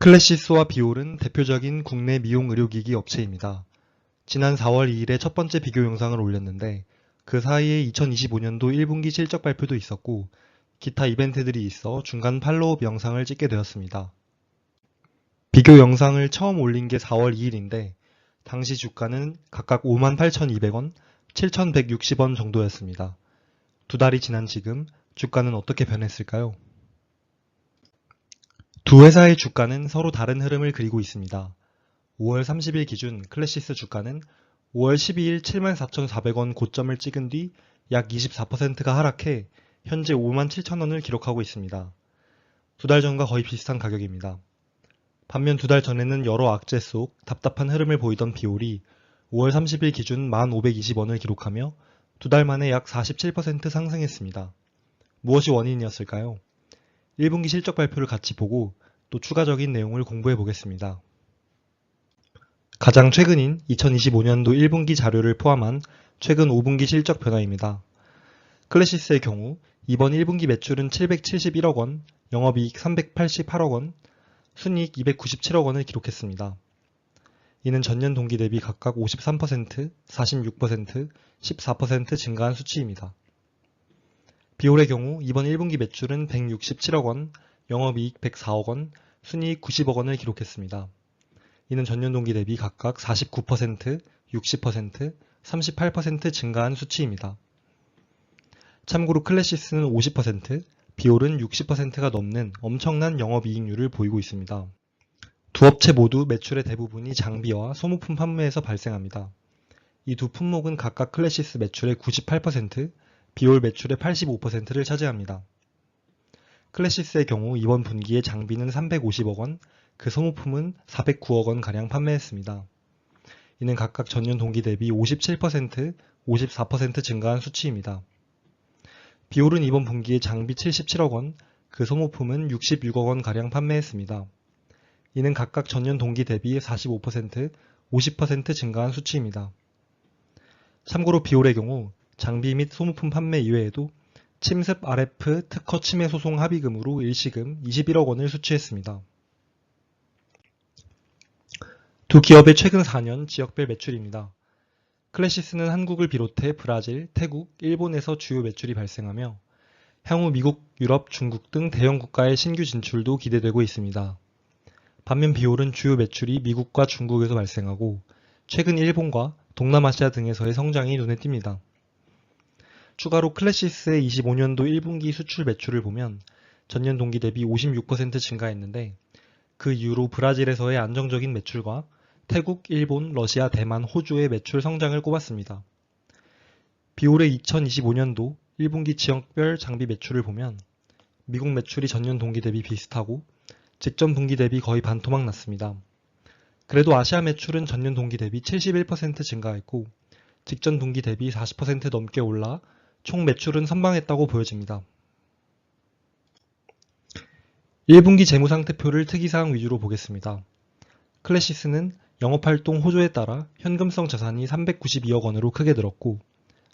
클래시스와 비올은 대표적인 국내 미용 의료기기 업체입니다. 지난 4월 2일에 첫 번째 비교 영상을 올렸는데 그 사이에 2025년도 1분기 실적 발표도 있었고 기타 이벤트들이 있어 중간 팔로우업 영상을 찍게 되었습니다. 비교 영상을 처음 올린 게 4월 2일인데 당시 주가는 각각 58,200원, 7,160원 정도였습니다. 두 달이 지난 지금 주가는 어떻게 변했을까요? 두 회사의 주가는 서로 다른 흐름을 그리고 있습니다. 5월 30일 기준 클래시스 주가는 5월 12일 74,400원 고점을 찍은 뒤 약 24%가 하락해 현재 57,000원을 기록하고 있습니다. 두 달 전과 거의 비슷한 가격입니다. 반면 두 달 전에는 여러 악재 속 답답한 흐름을 보이던 비올이 5월 30일 기준 1,520원을 기록하며 두 달 만에 약 47% 상승했습니다. 무엇이 원인이었을까요? 1분기 실적 발표를 같이 보고 또 추가적인 내용을 공부해 보겠습니다. 가장 최근인 2025년도 1분기 자료를 포함한 최근 5분기 실적 변화입니다. 클래시스의 경우 이번 1분기 매출은 771억 원, 영업이익 388억 원, 순이익 297억 원을 기록했습니다. 이는 전년 동기 대비 각각 53%, 46%, 14% 증가한 수치입니다. 비올의 경우 이번 1분기 매출은 167억 원, 영업이익 104억 원, 순이익 90억 원을 기록했습니다. 이는 전년 동기 대비 각각 49%, 60%, 38% 증가한 수치입니다. 참고로 클래시스는 50%, 비올은 60%가 넘는 엄청난 영업이익률을 보이고 있습니다. 두 업체 모두 매출의 대부분이 장비와 소모품 판매에서 발생합니다. 이 두 품목은 각각 클래시스 매출의 98%, 비올 매출의 85%를 차지합니다. 클래시스의 경우 이번 분기에 장비는 350억 원, 그 소모품은 409억 원가량 판매했습니다. 이는 각각 전년 동기 대비 57%, 54% 증가한 수치입니다. 비올은 이번 분기에 장비 77억 원, 그 소모품은 66억 원가량 판매했습니다. 이는 각각 전년 동기 대비 45%, 50% 증가한 수치입니다. 참고로 비올의 경우 장비 및 소모품 판매 이외에도 침습 RF 특허 침해 소송 합의금으로 일시금 21억 원을 수취했습니다. 두 기업의 최근 4년 지역별 매출입니다. 클래시스는 한국을 비롯해 브라질, 태국, 일본에서 주요 매출이 발생하며 향후 미국, 유럽, 중국 등 대형 국가의 신규 진출도 기대되고 있습니다. 반면 비올은 주요 매출이 미국과 중국에서 발생하고 최근 일본과 동남아시아 등에서의 성장이 눈에 띕니다. 추가로 클래시스의 25년도 1분기 수출 매출을 보면 전년 동기 대비 56% 증가했는데 그 이후로 브라질에서의 안정적인 매출과 태국, 일본, 러시아, 대만, 호주의 매출 성장을 꼽았습니다. 비올의 2025년도 1분기 지역별 장비 매출을 보면 미국 매출이 전년 동기 대비 비슷하고 직전 분기 대비 거의 반토막 났습니다. 그래도 아시아 매출은 전년 동기 대비 71% 증가했고 직전 분기 대비 40% 넘게 올라 총 매출은 선방했다고 보여집니다. 1분기 재무상태표를 특이사항 위주로 보겠습니다. 클래시스는 영업활동 호조에 따라 현금성 자산이 392억 원으로 크게 늘었고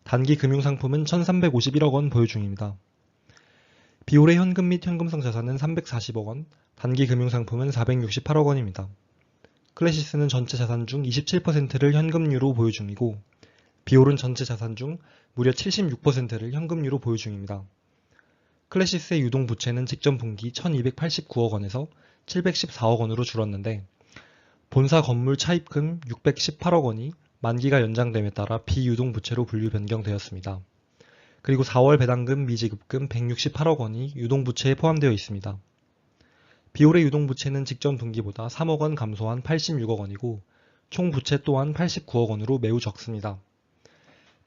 단기 금융상품은 1351억 원 보유 중입니다. 비올의 현금 및 현금성 자산은 340억 원, 단기 금융상품은 468억 원입니다. 클래시스는 전체 자산 중 27%를 현금류로 보유 중이고 비올은 전체 자산 중 무려 76%를 현금류로 보유 중입니다. 클래시스의 유동부채는 직전 분기 1289억 원에서 714억 원으로 줄었는데 본사 건물 차입금 618억 원이 만기가 연장됨에 따라 비유동부채로 분류 변경되었습니다. 그리고 4월 배당금 미지급금 168억 원이 유동부채에 포함되어 있습니다. 비올의 유동부채는 직전 분기보다 3억 원 감소한 86억 원이고 총 부채 또한 89억 원으로 매우 적습니다.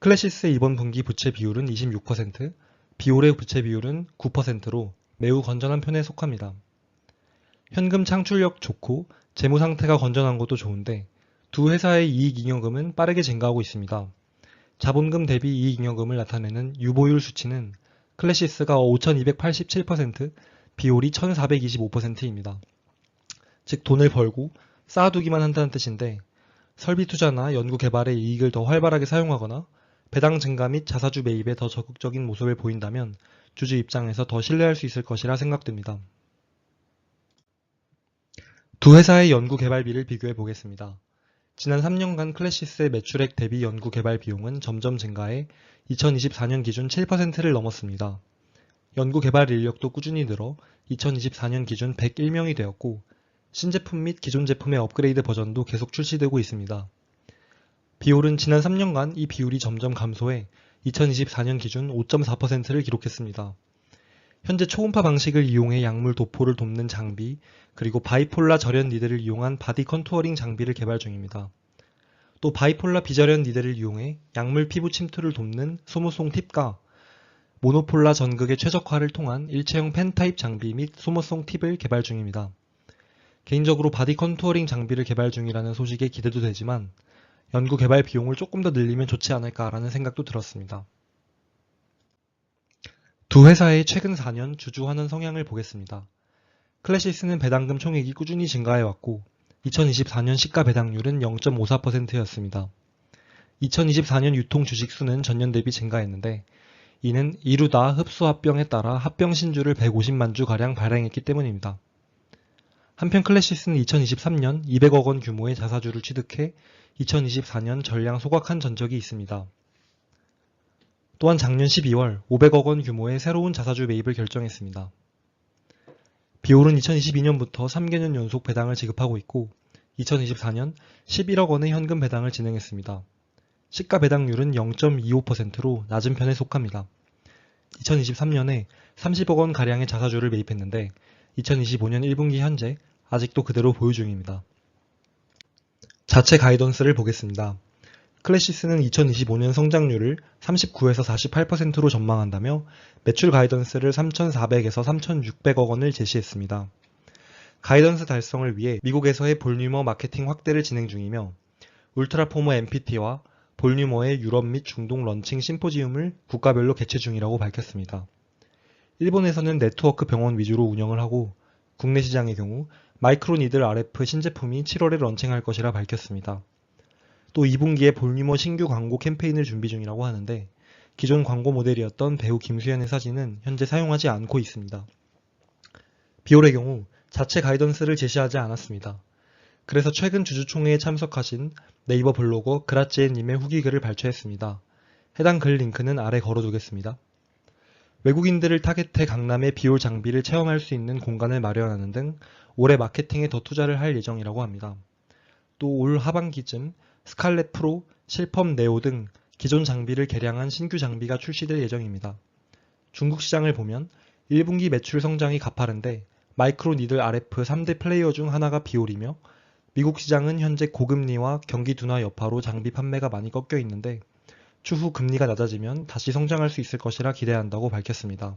클래시스의 이번 분기 부채 비율은 26%, 비올의 부채 비율은 9%로 매우 건전한 편에 속합니다. 현금 창출력 좋고 재무 상태가 건전한 것도 좋은데 두 회사의 이익잉여금은 빠르게 증가하고 있습니다. 자본금 대비 이익잉여금을 나타내는 유보율 수치는 클래시스가 5287%, 비올이 1425%입니다. 즉 돈을 벌고 쌓아두기만 한다는 뜻인데 설비 투자나 연구 개발의 이익을 더 활발하게 사용하거나 배당 증가 및 자사주 매입에 더 적극적인 모습을 보인다면 주주 입장에서 더 신뢰할 수 있을 것이라 생각됩니다. 두 회사의 연구 개발비를 비교해 보겠습니다. 지난 3년간 클래시스의 매출액 대비 연구 개발 비용은 점점 증가해 2024년 기준 7%를 넘었습니다. 연구 개발 인력도 꾸준히 늘어 2024년 기준 101명이 되었고, 신제품 및 기존 제품의 업그레이드 버전도 계속 출시되고 있습니다. 비올은 지난 3년간 이 비율이 점점 감소해 2024년 기준 5.4%를 기록했습니다. 현재 초음파 방식을 이용해 약물 도포를 돕는 장비, 그리고 바이폴라 절연 니들을 이용한 바디 컨투어링 장비를 개발 중입니다. 또 바이폴라 비절연 니들을 이용해 약물 피부 침투를 돕는 소모송 팁과 모노폴라 전극의 최적화를 통한 일체형 펜 타입 장비 및 소모송 팁을 개발 중입니다. 개인적으로 바디 컨투어링 장비를 개발 중이라는 소식에 기대도 되지만 연구 개발 비용을 조금 더 늘리면 좋지 않을까라는 생각도 들었습니다. 두 회사의 최근 4년 주주 환원 성향을 보겠습니다. 클래시스는 배당금 총액이 꾸준히 증가해왔고 2024년 시가 배당률은 0.54%였습니다. 2024년 유통 주식 수는 전년 대비 증가했는데 이는 이루다 흡수 합병에 따라 합병 신주를 150만 주가량 발행했기 때문입니다. 한편 클래시스는 2023년 200억 원 규모의 자사주를 취득해 2024년 전량 소각한 전적이 있습니다. 또한 작년 12월 500억 원 규모의 새로운 자사주 매입을 결정했습니다. 비올은 2022년부터 3개년 연속 배당을 지급하고 있고 2024년 11억 원의 현금 배당을 진행했습니다. 시가 배당률은 0.25%로 낮은 편에 속합니다. 2023년에 30억 원 가량의 자사주를 매입했는데 2025년 1분기 현재 아직도 그대로 보유 중입니다. 자체 가이던스를 보겠습니다. 클래시스는 2025년 성장률을 39에서 48%로 전망한다며 매출 가이던스를 3,400에서 3,600억 원을 제시했습니다. 가이던스 달성을 위해 미국에서의 볼뉴머 마케팅 확대를 진행 중이며 울트라포머 MPT와 볼뉴머의 유럽 및 중동 런칭 심포지움을 국가별로 개최 중이라고 밝혔습니다. 일본에서는 네트워크 병원 위주로 운영을 하고 국내 시장의 경우 마이크로니들 RF 신제품이 7월에 런칭할 것이라 밝혔습니다. 또 2분기에 볼뉴머 신규 광고 캠페인을 준비 중이라고 하는데 기존 광고 모델이었던 배우 김수현의 사진은 현재 사용하지 않고 있습니다. 비올의 경우 자체 가이던스를 제시하지 않았습니다. 그래서 최근 주주총회에 참석하신 네이버 블로거 그라찌에님의 후기 글을 발췌했습니다. 해당 글 링크는 아래 걸어두겠습니다. 외국인들을 타겟해 강남의 비올 장비를 체험할 수 있는 공간을 마련하는 등 올해 마케팅에 더 투자를 할 예정이라고 합니다. 또 올 하반기쯤 스칼렛 프로, 실펌 네오 등 기존 장비를 개량한 신규 장비가 출시될 예정입니다. 중국 시장을 보면 1분기 매출 성장이 가파른데 마이크로 니들 RF 3대 플레이어 중 하나가 비올이며 미국 시장은 현재 고금리와 경기 둔화 여파로 장비 판매가 많이 꺾여 있는데 추후 금리가 낮아지면 다시 성장할 수 있을 것이라 기대한다고 밝혔습니다.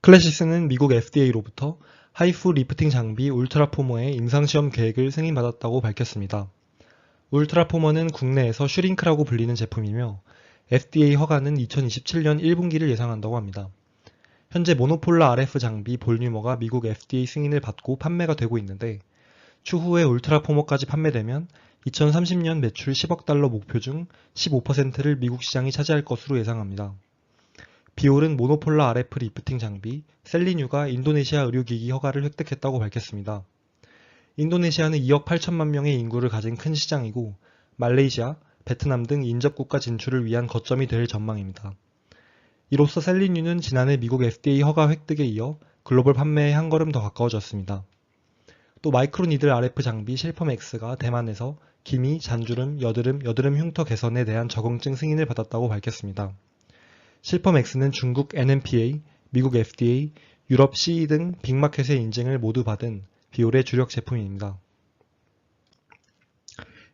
클래시스는 미국 FDA로부터 하이프 리프팅 장비 울트라포머의 임상시험 계획을 승인받았다고 밝혔습니다. 울트라포머는 국내에서 슈링크라고 불리는 제품이며 FDA 허가는 2027년 1분기를 예상한다고 합니다. 현재 모노폴라 RF 장비 볼뉴머가 미국 FDA 승인을 받고 판매가 되고 있는데 추후에 울트라포머까지 판매되면 2030년 매출 10억 달러 목표 중 15%를 미국 시장이 차지할 것으로 예상합니다. 비올은 모노폴라 RF 리프팅 장비 셀리뉴가 인도네시아 의료기기 허가를 획득했다고 밝혔습니다. 인도네시아는 2억 8천만 명의 인구를 가진 큰 시장이고 말레이시아, 베트남 등 인접국가 진출을 위한 거점이 될 전망입니다. 이로써 셀리뉴는 지난해 미국 FDA 허가 획득에 이어 글로벌 판매에 한 걸음 더 가까워졌습니다. 또 마이크로니들 RF 장비 실펌X가 대만에서 기미, 잔주름, 여드름 흉터 개선에 대한 적응증 승인을 받았다고 밝혔습니다. 실펌X는 중국 NMPA, 미국 FDA, 유럽 CE 등 빅마켓의 인증을 모두 받은 비올의 주력 제품입니다.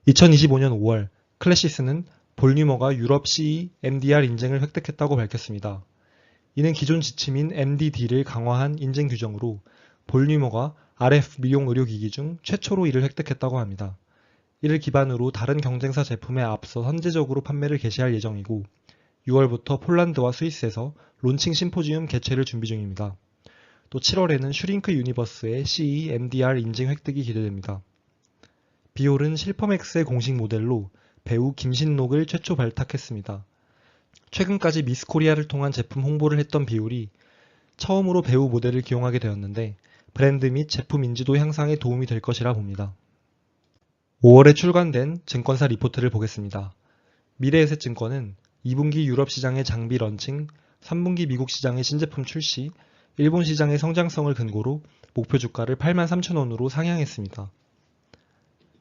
2025년 5월 클래시스는 볼뉴머가 유럽 CE MDR 인증을 획득했다고 밝혔습니다. 이는 기존 지침인 MDD를 강화한 인증 규정으로 볼뉴머가 RF 미용 의료기기 중 최초로 이를 획득했다고 합니다. 이를 기반으로 다른 경쟁사 제품에 앞서 선제적으로 판매를 개시할 예정이고 6월부터 폴란드와 스위스에서 론칭 심포지움 개최를 준비 중입니다. 또 7월에는 슈링크 유니버스의 CE MDR 인증 획득이 기대됩니다. 비올은 실펌X의 공식 모델로 배우 김신록을 최초 발탁했습니다. 최근까지 미스코리아를 통한 제품 홍보를 했던 비올이 처음으로 배우 모델을 기용하게 되었는데 브랜드 및 제품 인지도 향상에 도움이 될 것이라 봅니다. 5월에 출간된 증권사 리포트를 보겠습니다. 미래에셋증권은 2분기 유럽 시장의 장비 런칭, 3분기 미국 시장의 신제품 출시, 일본 시장의 성장성을 근거로 목표 주가를 83,000원으로 상향했습니다.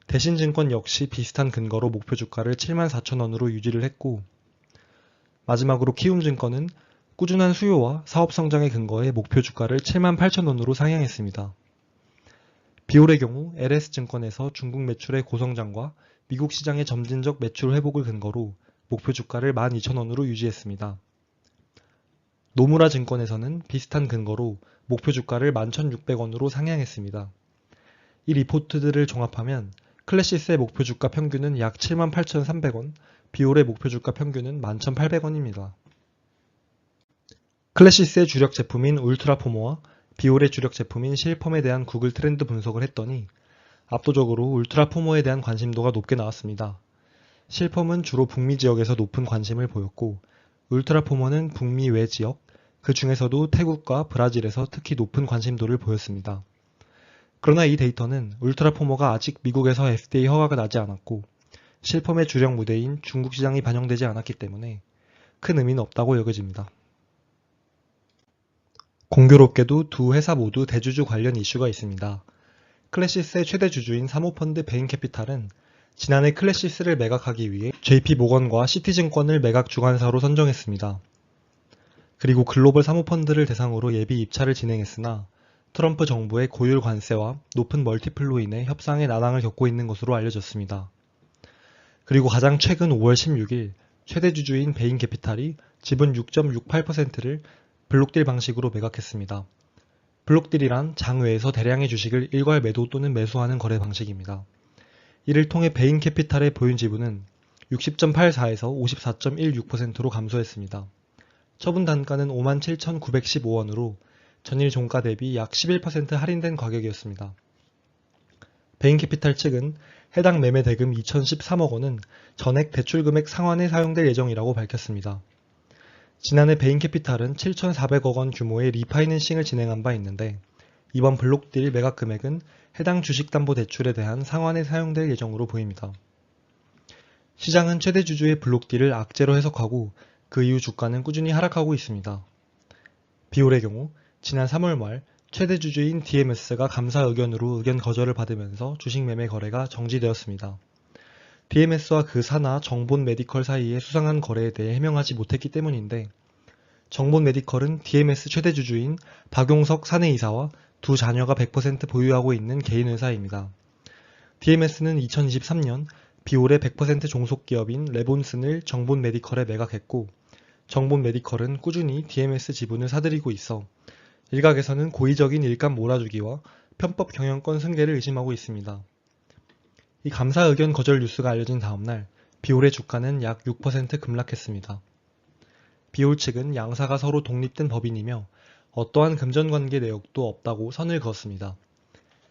대신증권 역시 비슷한 근거로 목표 주가를 74,000원으로 유지를 했고, 마지막으로 키움증권은 꾸준한 수요와 사업 성장의 근거에 목표 주가를 78,000원으로 상향했습니다. 비올의 경우 LS증권에서 중국 매출의 고성장과 미국 시장의 점진적 매출 회복을 근거로 목표 주가를 12,000원으로 유지했습니다. 노무라 증권에서는 비슷한 근거로 목표 주가를 11,600원으로 상향했습니다. 이 리포트들을 종합하면 클래시스의 목표 주가 평균은 약 78,300원, 비올의 목표 주가 평균은 11,800원입니다. 클래시스의 주력 제품인 울트라포머와 비올의 주력 제품인 실펌에 대한 구글 트렌드 분석을 했더니 압도적으로 울트라포머에 대한 관심도가 높게 나왔습니다. 실펌은 주로 북미 지역에서 높은 관심을 보였고, 울트라포머는 북미 외 지역, 그 중에서도 태국과 브라질에서 특히 높은 관심도를 보였습니다. 그러나 이 데이터는 울트라포머가 아직 미국에서 FDA 허가가 나지 않았고, 실펌의 주력 무대인 중국 시장이 반영되지 않았기 때문에 큰 의미는 없다고 여겨집니다. 공교롭게도 두 회사 모두 대주주 관련 이슈가 있습니다. 클래시스의 최대 주주인 사모펀드 베인캐피탈은 지난해 클래시스를 매각하기 위해 JP모건과 시티증권을 매각 주관사로 선정했습니다. 그리고 글로벌 사모펀드를 대상으로 예비 입찰을 진행했으나 트럼프 정부의 고율 관세와 높은 멀티플로 인해 협상의 난항을 겪고 있는 것으로 알려졌습니다. 그리고 가장 최근 5월 16일 최대 주주인 베인캐피탈이 지분 6.68%를 블록딜 방식으로 매각했습니다. 블록딜이란 장외에서 대량의 주식을 일괄 매도 또는 매수하는 거래 방식입니다. 이를 통해 베인캐피탈의 보유 지분은 60.84에서 54.16%로 감소했습니다. 처분 단가는 57,915원으로 전일 종가 대비 약 11% 할인된 가격이었습니다. 베인캐피탈 측은 해당 매매 대금 2,013억 원은 전액 대출금액 상환에 사용될 예정이라고 밝혔습니다. 지난해 베인캐피탈은 7,400억 원 규모의 리파이낸싱을 진행한 바 있는데 이번 블록딜 매각 금액은 해당 주식담보대출에 대한 상환에 사용될 예정으로 보입니다. 시장은 최대 주주의 블록딜을 악재로 해석하고 그 이후 주가는 꾸준히 하락하고 있습니다. 비올의 경우 지난 3월 말 최대 주주인 DMS가 감사 의견으로 의견 거절을 받으면서 주식 매매 거래가 정지되었습니다. DMS와 그 산하 정본 메디컬 사이의 수상한 거래에 대해 해명하지 못했기 때문인데, 정본 메디컬은 DMS 최대 주주인 박용석 사내이사와 두 자녀가 100% 보유하고 있는 개인 회사입니다. DMS는 2023년 비올의 100% 종속기업인 레본슨을 정본 메디컬에 매각했고, 정본 메디컬은 꾸준히 DMS 지분을 사들이고 있어 일각에서는 고의적인 일감 몰아주기와 편법 경영권 승계를 의심하고 있습니다. 이 감사 의견 거절 뉴스가 알려진 다음날 비올의 주가는 약 6% 급락했습니다. 비올 측은 양사가 서로 독립된 법인이며 어떠한 금전관계 내역도 없다고 선을 그었습니다.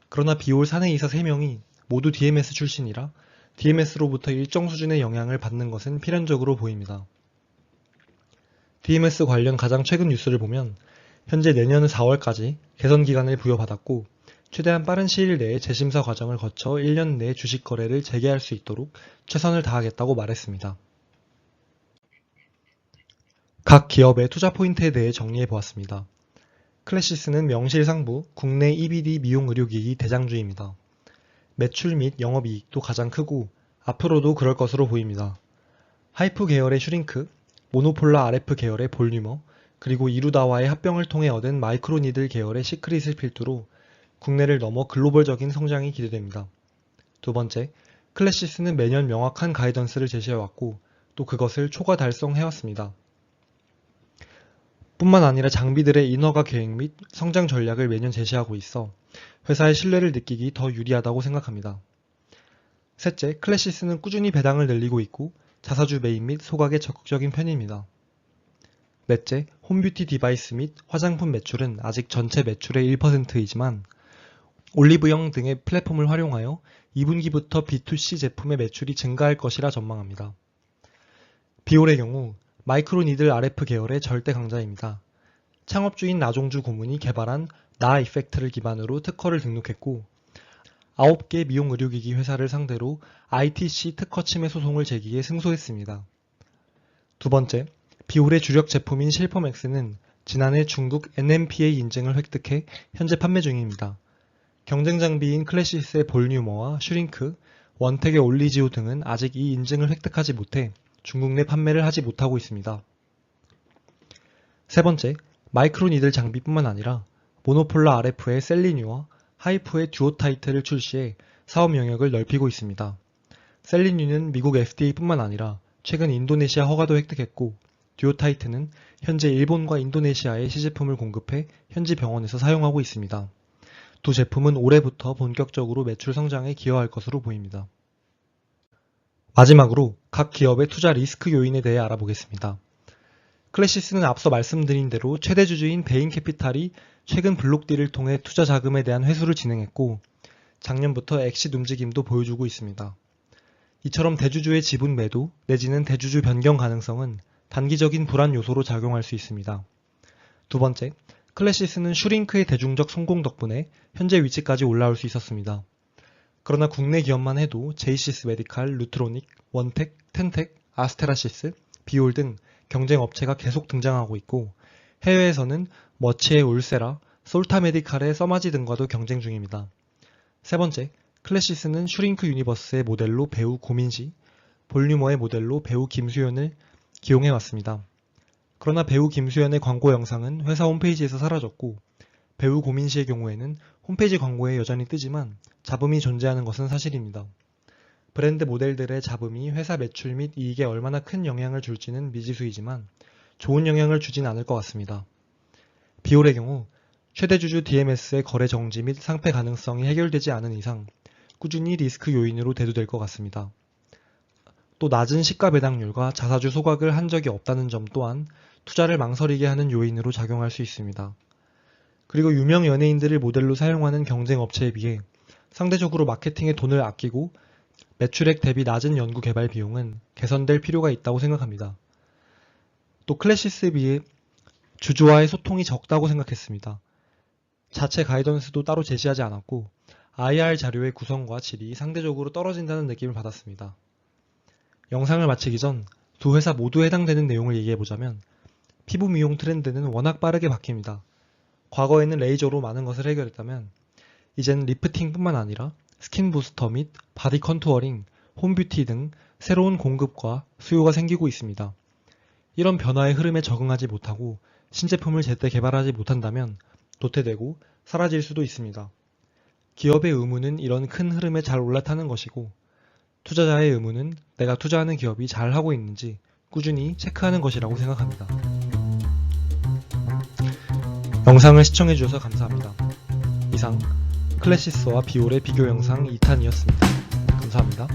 그러나 비올 사내이사 3명이 모두 DMS 출신이라 DMS로부터 일정 수준의 영향을 받는 것은 필연적으로 보입니다. DMS 관련 가장 최근 뉴스를 보면 현재 내년 4월까지 개선 기간을 부여받았고 최대한 빠른 시일 내에 재심사 과정을 거쳐 1년 내에 주식 거래를 재개할 수 있도록 최선을 다하겠다고 말했습니다. 각 기업의 투자 포인트에 대해 정리해 보았습니다. 클래시스는 명실상부 국내 EBD 미용 의료기기 대장주입니다. 매출 및 영업이익도 가장 크고 앞으로도 그럴 것으로 보입니다. 하이프 계열의 슈링크, 모노폴라 RF 계열의 볼리머, 그리고 이루다와의 합병을 통해 얻은 마이크로니들 계열의 시크릿을 필두로 국내를 넘어 글로벌적인 성장이 기대됩니다. 두 번째, 클래시스는 매년 명확한 가이던스를 제시해왔고 또 그것을 초과 달성해왔습니다. 뿐만 아니라 장비들의 인허가 계획 및 성장 전략을 매년 제시하고 있어 회사의 신뢰를 느끼기 더 유리하다고 생각합니다. 셋째, 클래시스는 꾸준히 배당을 늘리고 있고 자사주 매입 및 소각에 적극적인 편입니다. 넷째, 홈뷰티 디바이스 및 화장품 매출은 아직 전체 매출의 1%이지만 올리브영 등의 플랫폼을 활용하여 2분기부터 B2C 제품의 매출이 증가할 것이라 전망합니다. 비올의 경우 마이크로니들 RF 계열의 절대 강자입니다. 창업주인 나종주 고문이 개발한 나 이펙트를 기반으로 특허를 등록했고 9개 미용 의료기기 회사를 상대로 ITC 특허 침해 소송을 제기해 승소했습니다. 두 번째, 비올의 주력 제품인 실펌X는 지난해 중국 NMPA 인증을 획득해 현재 판매 중입니다. 경쟁 장비인 클래시스의 볼뉴머와 슈링크, 원텍의 올리지오 등은 아직 이 인증을 획득하지 못해 중국 내 판매를 하지 못하고 있습니다. 세 번째, 마이크론 이들 장비뿐만 아니라 모노폴라 RF의 셀리뉴와 하이프의 듀오 타이트를 출시해 사업 영역을 넓히고 있습니다. 셀리뉴는 미국 FDA뿐만 아니라 최근 인도네시아 허가도 획득했고 듀오 타이트는 현재 일본과 인도네시아에 시제품을 공급해 현지 병원에서 사용하고 있습니다. 두 제품은 올해부터 본격적으로 매출 성장에 기여할 것으로 보입니다. 마지막으로 각 기업의 투자 리스크 요인에 대해 알아보겠습니다. 클래시스는 앞서 말씀드린 대로 최대 주주인 베인캐피탈이 최근 블록딜을 통해 투자 자금에 대한 회수를 진행했고 작년부터 엑싯 움직임도 보여주고 있습니다. 이처럼 대주주의 지분 매도 내지는 대주주 변경 가능성은 단기적인 불안 요소로 작용할 수 있습니다. 두 번째, 클래시스는 슈링크의 대중적 성공 덕분에 현재 위치까지 올라올 수 있었습니다. 그러나 국내 기업만 해도 제이시스 메디칼, 루트로닉, 원텍, 텐텍, 아스테라시스, 비올 등 경쟁 업체가 계속 등장하고 있고 해외에서는 머치의 울세라, 솔타 메디칼의 써마지 등과도 경쟁 중입니다. 세 번째, 클래시스는 슈링크 유니버스의 모델로 배우 고민시, 볼유머의 모델로 배우 김수현을 기용해왔습니다. 그러나 배우 김수현의 광고 영상은 회사 홈페이지에서 사라졌고 배우 고민시의 경우에는 홈페이지 광고에 여전히 뜨지만 잡음이 존재하는 것은 사실입니다. 브랜드 모델들의 잡음이 회사 매출 및 이익에 얼마나 큰 영향을 줄지는 미지수이지만 좋은 영향을 주진 않을 것 같습니다. 비올의 경우 최대 주주 DMS의 거래 정지 및 상패 가능성이 해결되지 않은 이상 꾸준히 리스크 요인으로 대두될 것 같습니다. 또 낮은 시가 배당률과 자사주 소각을 한 적이 없다는 점 또한 투자를 망설이게 하는 요인으로 작용할 수 있습니다. 그리고 유명 연예인들을 모델로 사용하는 경쟁 업체에 비해 상대적으로 마케팅에 돈을 아끼고 매출액 대비 낮은 연구 개발 비용은 개선될 필요가 있다고 생각합니다. 또 클래시스에 비해 주주와의 소통이 적다고 생각했습니다. 자체 가이던스도 따로 제시하지 않았고 IR 자료의 구성과 질이 상대적으로 떨어진다는 느낌을 받았습니다. 영상을 마치기 전 두 회사 모두 해당되는 내용을 얘기해보자면 피부 미용 트렌드는 워낙 빠르게 바뀝니다. 과거에는 레이저로 많은 것을 해결했다면 이젠 리프팅뿐만 아니라 스킨 부스터 및 바디 컨투어링, 홈뷰티 등 새로운 공급과 수요가 생기고 있습니다. 이런 변화의 흐름에 적응하지 못하고 신제품을 제때 개발하지 못한다면 도태되고 사라질 수도 있습니다. 기업의 의무는 이런 큰 흐름에 잘 올라타는 것이고 투자자의 의무는 내가 투자하는 기업이 잘 하고 있는지 꾸준히 체크하는 것이라고 생각합니다. 영상을 시청해주셔서 감사합니다. 이상 클래시스와 비올의 비교 영상 2탄이었습니다. 감사합니다.